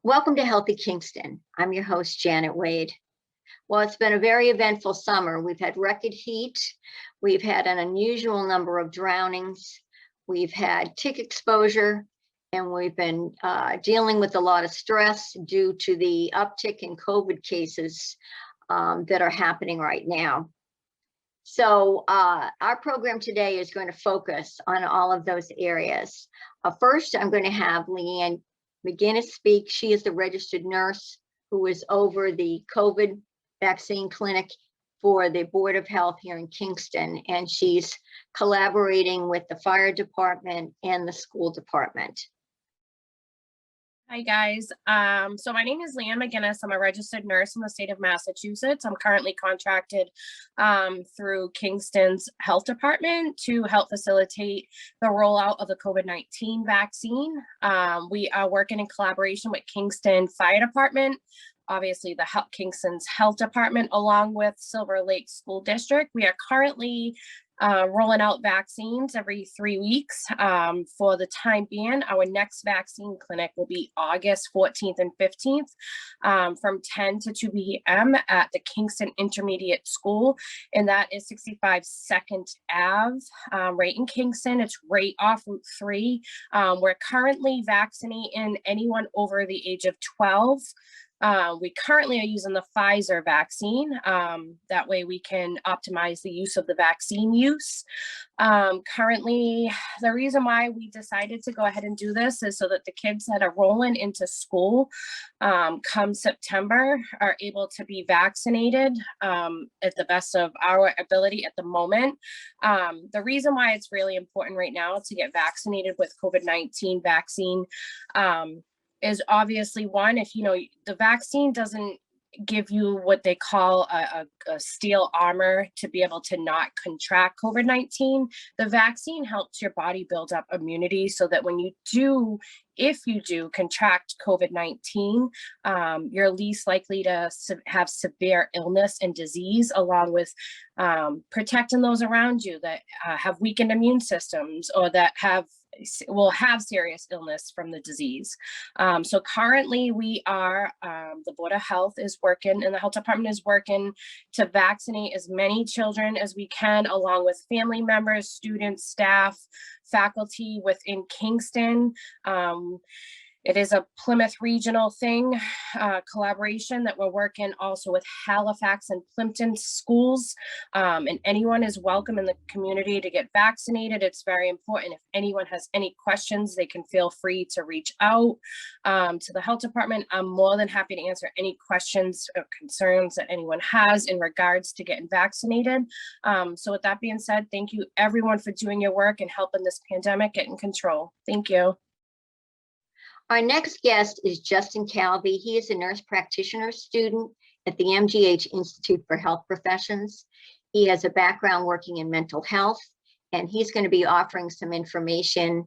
Welcome to Healthy Kingston. I'm your host, Janet Wade. Well, it's been a very eventful summer. We've had record heat. We've had an unusual number of drownings. We've had tick exposure, and we've been dealing with a lot of stress due to the uptick in COVID cases that are happening right now. So our program today is going to focus on all of those areas. First, I'm going to have Leanne McGuinness speak. She is the registered nurse who is over the COVID vaccine clinic for the Board of Health here in Kingston, and she's collaborating with the fire department and the school department. Hi guys. So my name is Leanne McGuinness. I'm a registered nurse in the state of Massachusetts. I'm currently contracted through Kingston's health department to help facilitate the rollout of the COVID-19 vaccine. We are working in collaboration with Kingston Fire Department, obviously the Kingston's health department, along with Silver Lake School District. We are currently rolling out vaccines every 3 weeks. For the time being, our next vaccine clinic will be August 14th and 15th from 10 to 2 p.m. at the Kingston Intermediate School, and that is 65 2nd Ave, right in Kingston. It's right off Route 3. We're currently vaccinating anyone over the age of 12. We currently are using the Pfizer vaccine. That way we can optimize the use of the vaccine use. Currently, the reason why we decided to go ahead and do this is so that the kids that are rolling into school come September are able to be vaccinated at the best of our ability at the moment. The reason why it's really important right now to get vaccinated with COVID-19 vaccine is obviously one, if you know the vaccine doesn't give you what they call a steel armor to be able to not contract COVID-19, the vaccine helps your body build up immunity so that when you do, if you do contract COVID-19, you're least likely to have severe illness and disease, along with protecting those around you that have weakened immune systems or that will have serious illness from the disease. So currently we are, the Board of Health is working and the health department is working to vaccinate as many children as we can, along with family members, students, staff, faculty within Kingston. It is a Plymouth regional thing, collaboration that we're working also with Halifax and Plimpton schools, and anyone is welcome in the community to get vaccinated. It's very important. If anyone has any questions, they can feel free to reach out to the health department. I'm more than happy to answer any questions or concerns that anyone has in regards to getting vaccinated. So with that being said, thank you everyone for doing your work and helping this pandemic get in control. Thank you. Our next guest is Justin Calvey. He is a nurse practitioner student at the MGH Institute for Health Professions. He has a background working in mental health, and he's going to be offering some information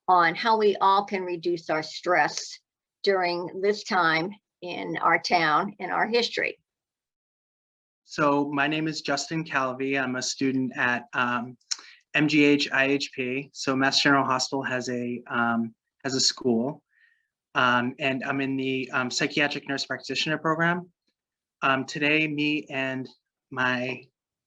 on how we all can reduce our stress during this time in our town and our history. So my name is Justin Calvey. I'm a student at MGH IHP. So Mass General Hospital has a school. And I'm in the psychiatric nurse practitioner program. Today, me and my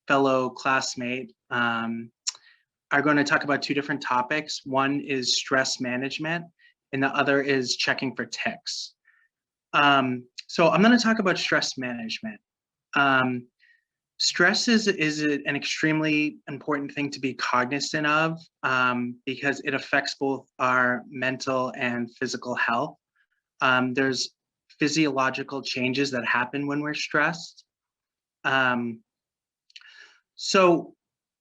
fellow classmate are going to talk about two different topics. One is stress management, and the other is checking for ticks. So I'm going to talk about stress management. Stress is an extremely important thing to be cognizant of because it affects both our mental and physical health. There's physiological changes that happen when we're stressed. So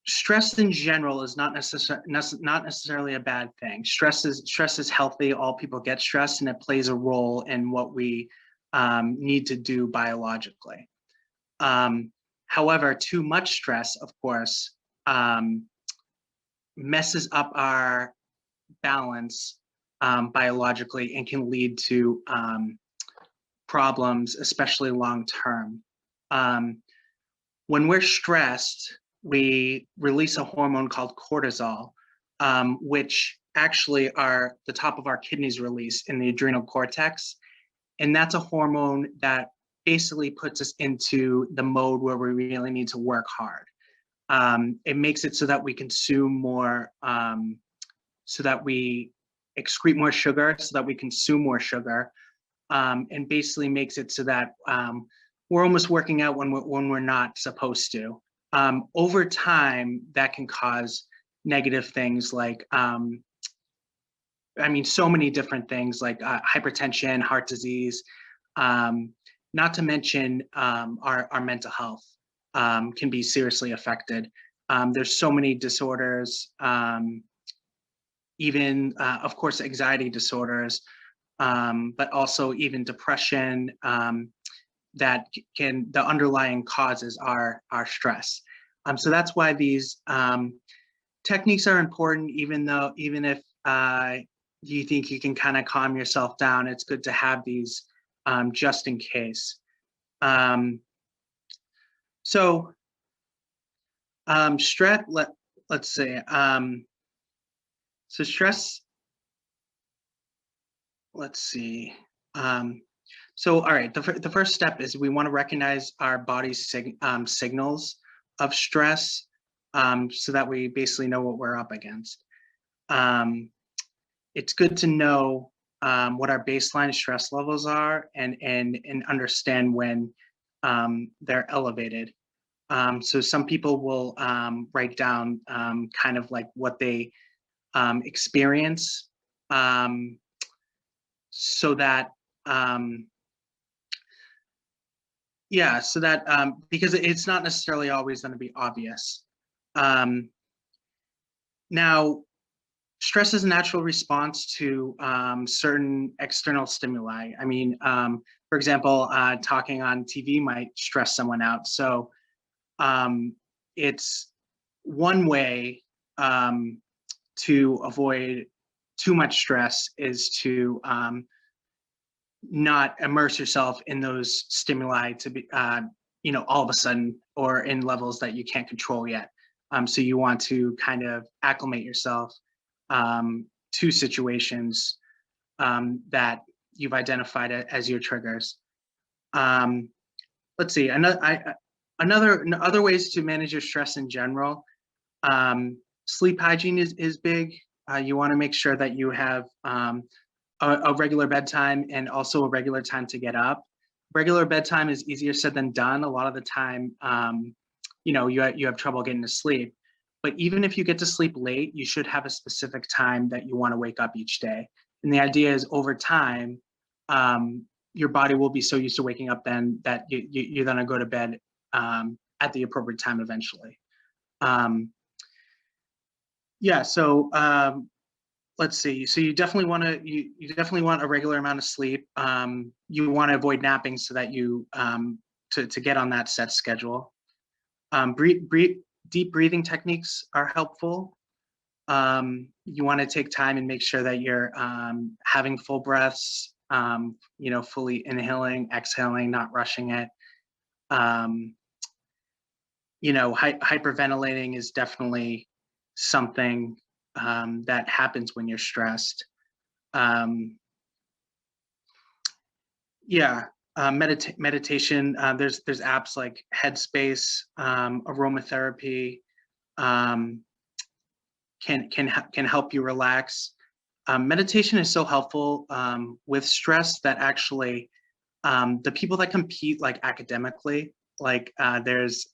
stress in general is not necessarily a bad thing. Stress is healthy. All people get stressed, and it plays a role in what we need to do biologically. However, too much stress, of course, messes up our balance biologically and can lead to problems, especially long term. When we're stressed, we release a hormone called cortisol, which actually the top of our kidneys release in the adrenal cortex. And that's a hormone that basically puts us into the mode where we really need to work hard. It makes it so that we consume more, so that we excrete more sugar, so that we consume more sugar, and basically makes it so that we're almost working out when we're not supposed to. Over time, that can cause negative things like, so many different things like hypertension, heart disease, not to mention our mental health can be seriously affected. There's so many disorders, even, of course, anxiety disorders, but also even depression, that the underlying causes are stress. So that's why these techniques are important, even if you think you can kind of calm yourself down, it's good to have these just in case. Stress, let's see. So stress, let's see. So, all right, the first step is we want to recognize our body's signals of stress, so that we basically know what we're up against. It's good to know what our baseline stress levels are and understand when they're elevated. So some people will write down kind of like what they experience, so that because it's not necessarily always going to be obvious. Now, stress is a natural response to certain external stimuli. For example, talking on TV might stress someone out. So it's one way to avoid too much stress is to not immerse yourself in those stimuli to be, all of a sudden, or in levels that you can't control yet. So you want to kind of acclimate yourself to situations that you've identified as your triggers. Let's see, other ways to manage your stress in general. Sleep hygiene is big. You want to make sure that you have a regular bedtime and also a regular time to get up. Regular bedtime is easier said than done. A lot of the time, you have trouble getting to sleep. But even if you get to sleep late, you should have a specific time that you want to wake up each day. And the idea is over time, your body will be so used to waking up then that you're going to go to bed at the appropriate time eventually. Let's see. So you definitely want a regular amount of sleep. You want to avoid napping so that you to get on that set schedule. Deep breathing techniques are helpful. You want to take time and make sure that you're having full breaths, fully inhaling, exhaling, not rushing it. Hyperventilating is definitely something that happens when you're stressed. Meditation. There's apps like Headspace, aromatherapy can help you relax. Meditation is so helpful with stress that actually the people that compete like academically, like there's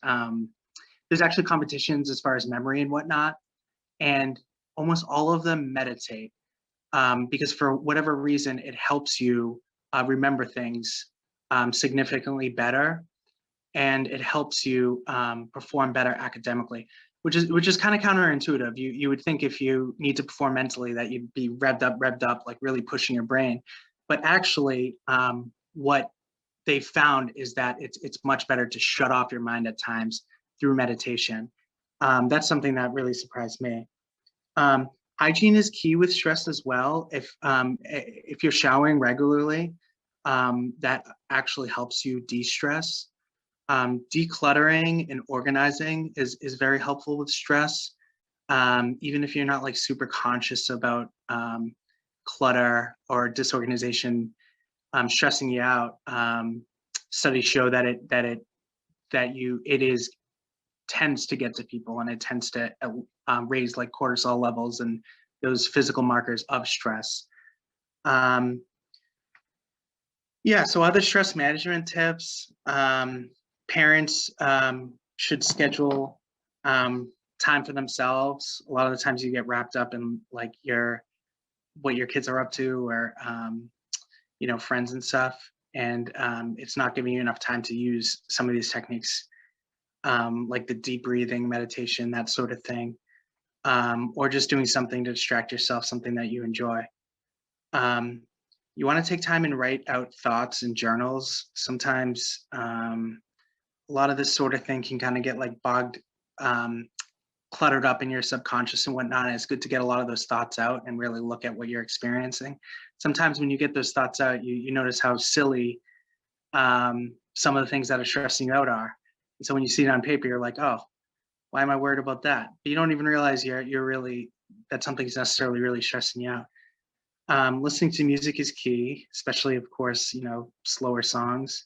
actually competitions as far as memory and whatnot, and almost all of them meditate because for whatever reason it helps you remember things significantly better, and it helps you perform better academically, which is kind of counterintuitive. You would think if you need to perform mentally that you'd be revved up, like really pushing your brain, but actually what they found is that it's much better to shut off your mind at times through meditation. That's something that really surprised me. Hygiene is key with stress as well. If you're showering regularly, that actually helps you de-stress. Decluttering and organizing is very helpful with stress. Even if you're not like super conscious about clutter or disorganization, stressing you out. Studies show that it tends to get to people, and it tends to raise like cortisol levels and those physical markers of stress. Yeah, so other stress management tips, parents should schedule time for themselves. A lot of the times you get wrapped up in like what your kids are up to, or friends and stuff, and it's not giving you enough time to use some of these techniques, like the deep breathing, meditation, that sort of thing, or just doing something to distract yourself, something that you enjoy. You want to take time and write out thoughts in journals. Sometimes a lot of this sort of thing can kind of get like bogged, cluttered up in your subconscious and whatnot. And it's good to get a lot of those thoughts out and really look at what you're experiencing. Sometimes when you get those thoughts out, you notice how silly some of the things that are stressing you out are. And so when you see it on paper, you're like, oh, why am I worried about that? But you don't even realize that something's necessarily really stressing you out. Listening to music is key, especially, of course, slower songs.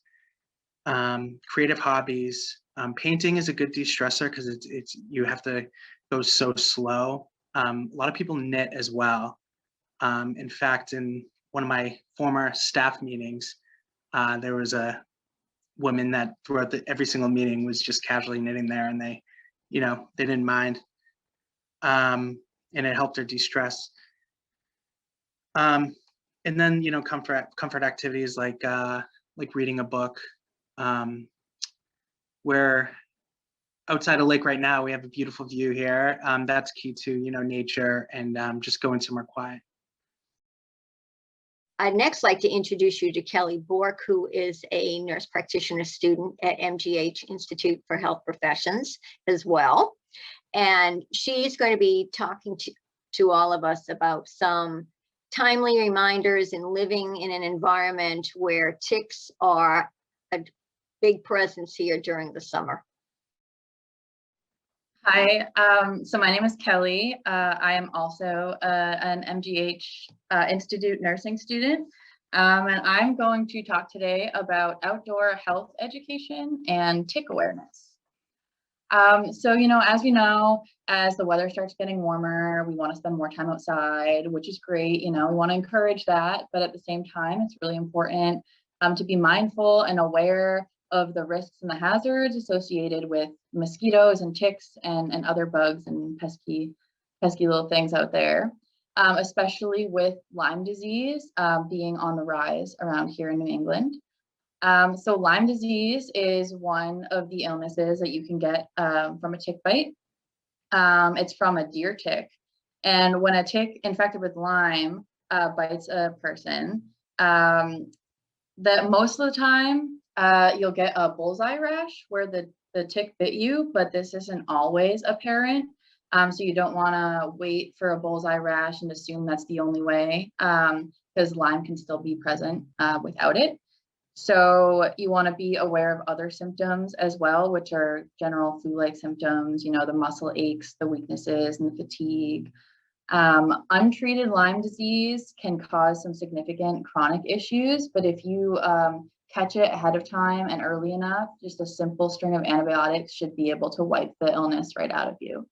Creative hobbies. Painting is a good de-stressor because you have to go so slow. A lot of people knit as well. In fact, in one of my former staff meetings, there was a woman that throughout every single meeting was just casually knitting there, and they didn't mind, and it helped her de-stress. And then comfort activities like reading a book. We're outside a lake right now. We have a beautiful view here. That's key to nature and just going somewhere quiet. I'd next like to introduce you to Kelly Bourque, who is a nurse practitioner student at MGH Institute for Health Professions as well. And she's going to be talking to all of us about some timely reminders in living in an environment where ticks are a big presence here during the summer. Hi, so my name is Kelly. I am also an MGH Institute nursing student, and I'm going to talk today about outdoor health education and tick awareness. So, as we know, as the weather starts getting warmer, we want to spend more time outside, which is great. We want to encourage that, but at the same time, it's really important to be mindful and aware of the risks and the hazards associated with mosquitoes and ticks and other bugs and pesky little things out there, especially with Lyme disease being on the rise around here in New England. So Lyme disease is one of the illnesses that you can get from a tick bite. It's from a deer tick. And when a tick infected with Lyme bites a person, that most of the time you'll get a bullseye rash where the tick bit you, but this isn't always apparent. So you don't want to wait for a bullseye rash and assume that's the only way, because Lyme can still be present without it. So you want to be aware of other symptoms as well, which are general flu-like symptoms, the muscle aches, the weaknesses, and the fatigue. Untreated Lyme disease can cause some significant chronic issues, but if you catch it ahead of time and early enough, just a simple string of antibiotics should be able to wipe the illness right out of you.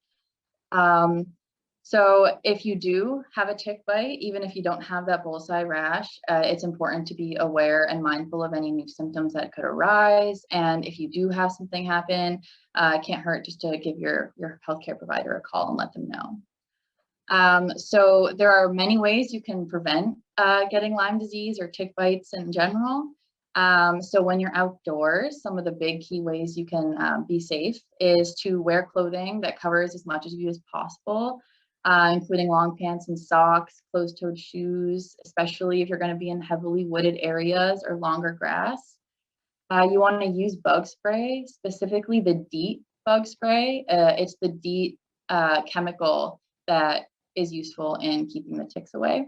So if you do have a tick bite, even if you don't have that bullseye rash, it's important to be aware and mindful of any new symptoms that could arise. And if you do have something happen, it can't hurt just to give your healthcare provider a call and let them know. So there are many ways you can prevent getting Lyme disease or tick bites in general. So when you're outdoors, some of the big key ways you can be safe is to wear clothing that covers as much of you as possible, including long pants and socks, closed-toed shoes, especially if you're going to be in heavily wooded areas or longer grass. You want to use bug spray, specifically the DEET bug spray. It's the DEET chemical that is useful in keeping the ticks away.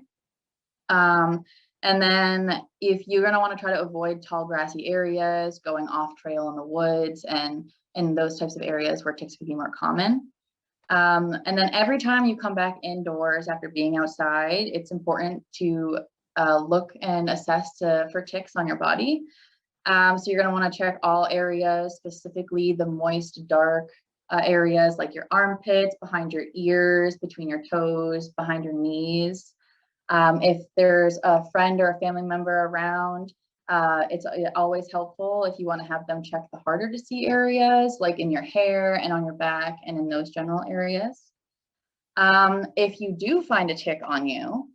And then if you're going to want to try to avoid tall grassy areas, going off trail in the woods and in those types of areas where ticks could be more common. And then every time you come back indoors after being outside, it's important to look and assess for ticks on your body. So you're going to want to check all areas, specifically the moist, dark areas like your armpits, behind your ears, between your toes, behind your knees. If there's a friend or a family member around, it's always helpful if you want to have them check the harder to see areas, like in your hair and on your back and in those general areas. If you do find a tick on you,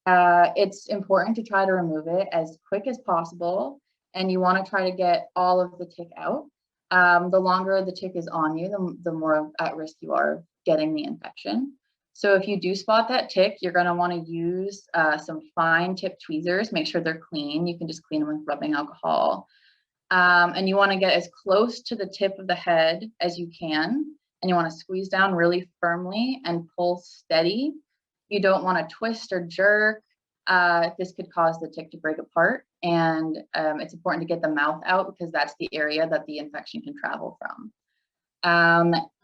it's important to try to remove it as quick as possible, and you want to try to get all of the tick out. The longer the tick is on you, the more at risk you are of getting the infection. So if you do spot that tick, you're going to want to use some fine tip tweezers. Make sure they're clean. You can just clean them with rubbing alcohol. And you want to get as close to the tip of the head as you can. And you want to squeeze down really firmly and pull steady. You don't want to twist or jerk. This could cause the tick to break apart. And it's important to get the mouth out because that's the area that the infection can travel from.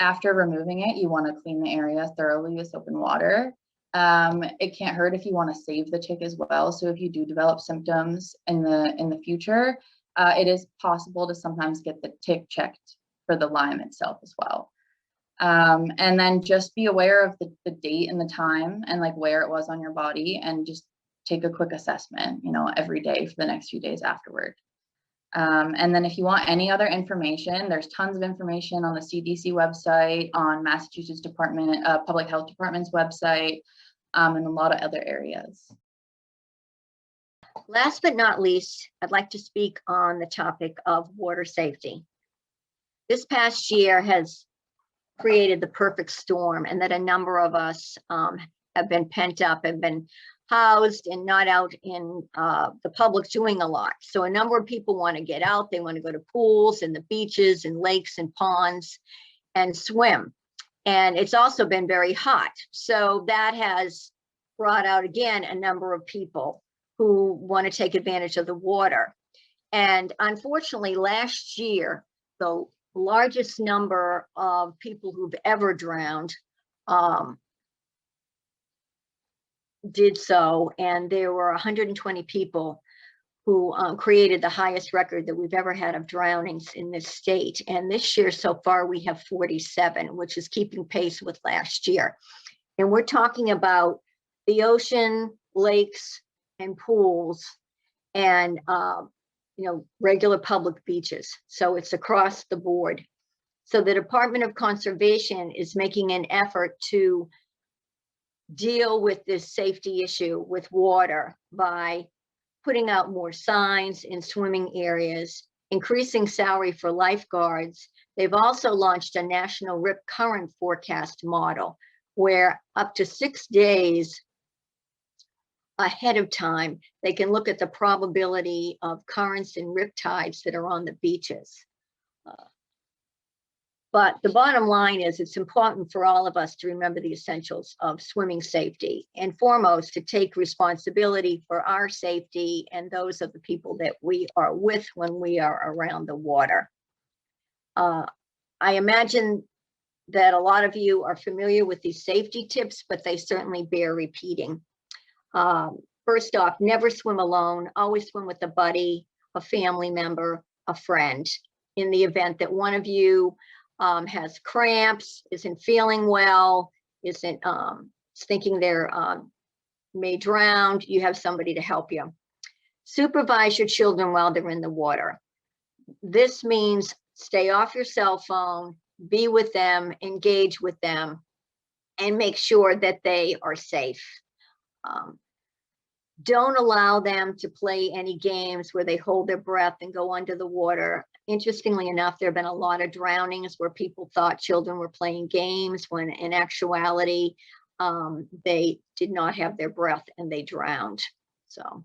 After removing it, you want to clean the area thoroughly with soap and water. It can't hurt if you want to save the tick as well. So if you do develop symptoms in the future, it is possible to sometimes get the tick checked for the Lyme itself as well. And then just be aware of the date and the time and like where it was on your body, and just take a quick assessment, every day for the next few days afterward. And then if you want any other information, there's tons of information on the CDC website, on Massachusetts Public Health Department's website, and a lot of other areas. Last but not least, I'd like to speak on the topic of water safety. This past year has created the perfect storm, and that a number of us have been pent up and been housed and not out in the public doing a lot. So a number of people want to get out. They want to go to pools and the beaches and lakes and ponds and swim. And it's also been very hot. So that has brought out again a number of people who want to take advantage of the water. And unfortunately, last year, the largest number of people who've ever drowned did so, and there were 120 people who created the highest record that we've ever had of drownings in this state. And this year so far we have 47, which is keeping pace with last year. And we're talking about the ocean, lakes, and pools, and regular public beaches. So it's across the board. So the Department of Conservation is making an effort to deal with this safety issue with water by putting out more signs in swimming areas, increasing salary for lifeguards. They've also launched a national rip current forecast model where up to 6 days ahead of time, they can look at the probability of currents and rip tides that are on the beaches. But the bottom line is it's important for all of us to remember the essentials of swimming safety, and foremost to take responsibility for our safety and those of the people that we are with when we are around the water. I imagine that a lot of you are familiar with these safety tips, but they certainly bear repeating. First off, never swim alone. Always swim with a buddy, a family member, a friend. In the event that one of you has cramps, isn't feeling well, isn't thinking they're may drown, you have somebody to help you. Supervise your children while they're in the water. This means stay off your cell phone, be with them, engage with them, and make sure that they are safe. Don't allow them to play any games where they hold their breath and go under the water. Interestingly enough, there have been a lot of drownings where people thought children were playing games when in actuality, they did not have their breath and they drowned. So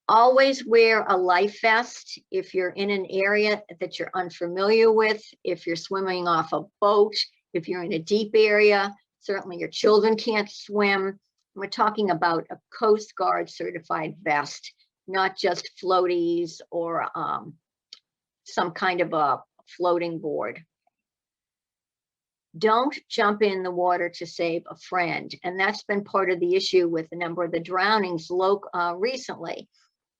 always wear a life vest if you're in an area that you're unfamiliar with, if you're swimming off a boat, if you're in a deep area. Certainly your children can't swim. We're talking about a Coast Guard certified vest, not just floaties or some kind of a floating board. Don't jump in the water to save a friend. And that's been part of the issue with a number of the drownings recently.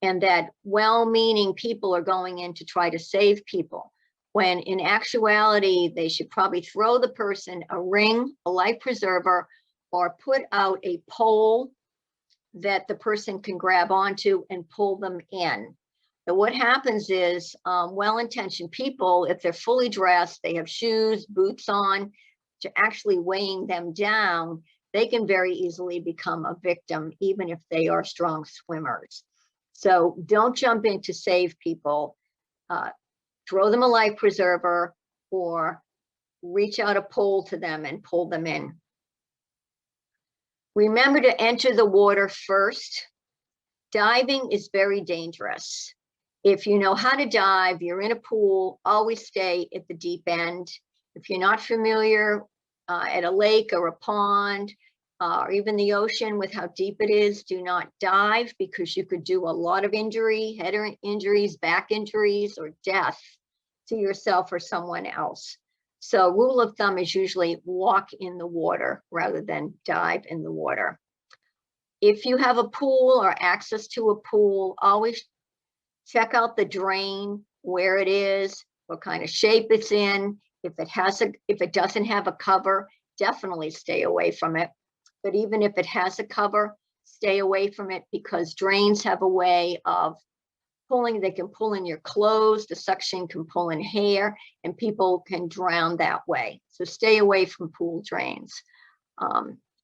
And that well-meaning people are going in to try to save people, when in actuality, they should probably throw the person a ring, a life preserver, or put out a pole that the person can grab onto and pull them in. But what happens is well-intentioned people, if they're fully dressed, they have shoes, boots on, to actually weighing them down, they can very easily become a victim, even if they are strong swimmers. So don't jump in to save people. Throw them a life preserver or reach out a pole to them and pull them in. Remember to enter the water first. Diving is very dangerous. If you know how to dive, you're in a pool, always stay at the deep end. If you're not familiar at a lake or a pond, or even the ocean with how deep it is, do not dive, because you could do a lot of injury, head injuries, back injuries, or death to yourself or someone else. So rule of thumb is usually walk in the water rather than dive in the water. If you have a pool or access to a pool, always check out the drain, where it is, what kind of shape it's in. If it doesn't have a cover, definitely stay away from it. But even if it has a cover, stay away from it, because drains have a way of pulling. They can pull in your clothes, the suction can pull in hair, and people can drown that way. So stay away from pool drains.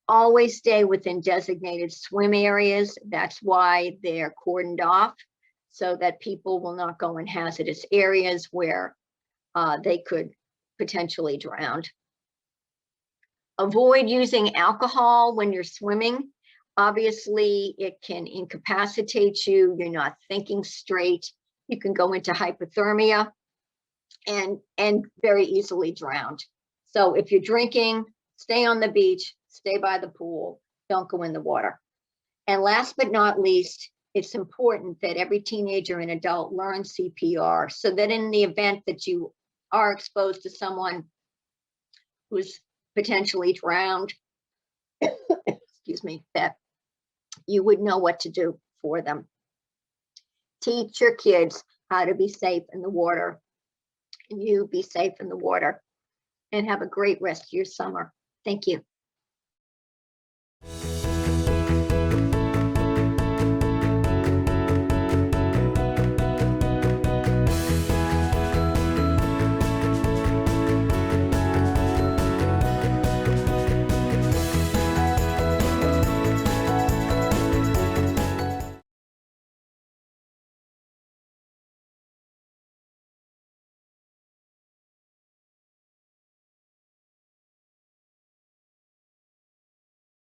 Always stay within designated swim areas. That's why they're cordoned off, so that people will not go in hazardous areas where they could potentially drown. Avoid using alcohol when you're swimming. Obviously, it can incapacitate you. You're not thinking straight. You can go into hypothermia and very easily drown. So if you're drinking, stay on the beach, stay by the pool, don't go in the water. And last but not least, it's important that every teenager and adult learn CPR, so that in the event that you are exposed to someone who's potentially drowned, excuse me, that you would know what to do for them. Teach your kids how to be safe in the water, and you be safe in the water, and have a great rest of your summer. Thank you.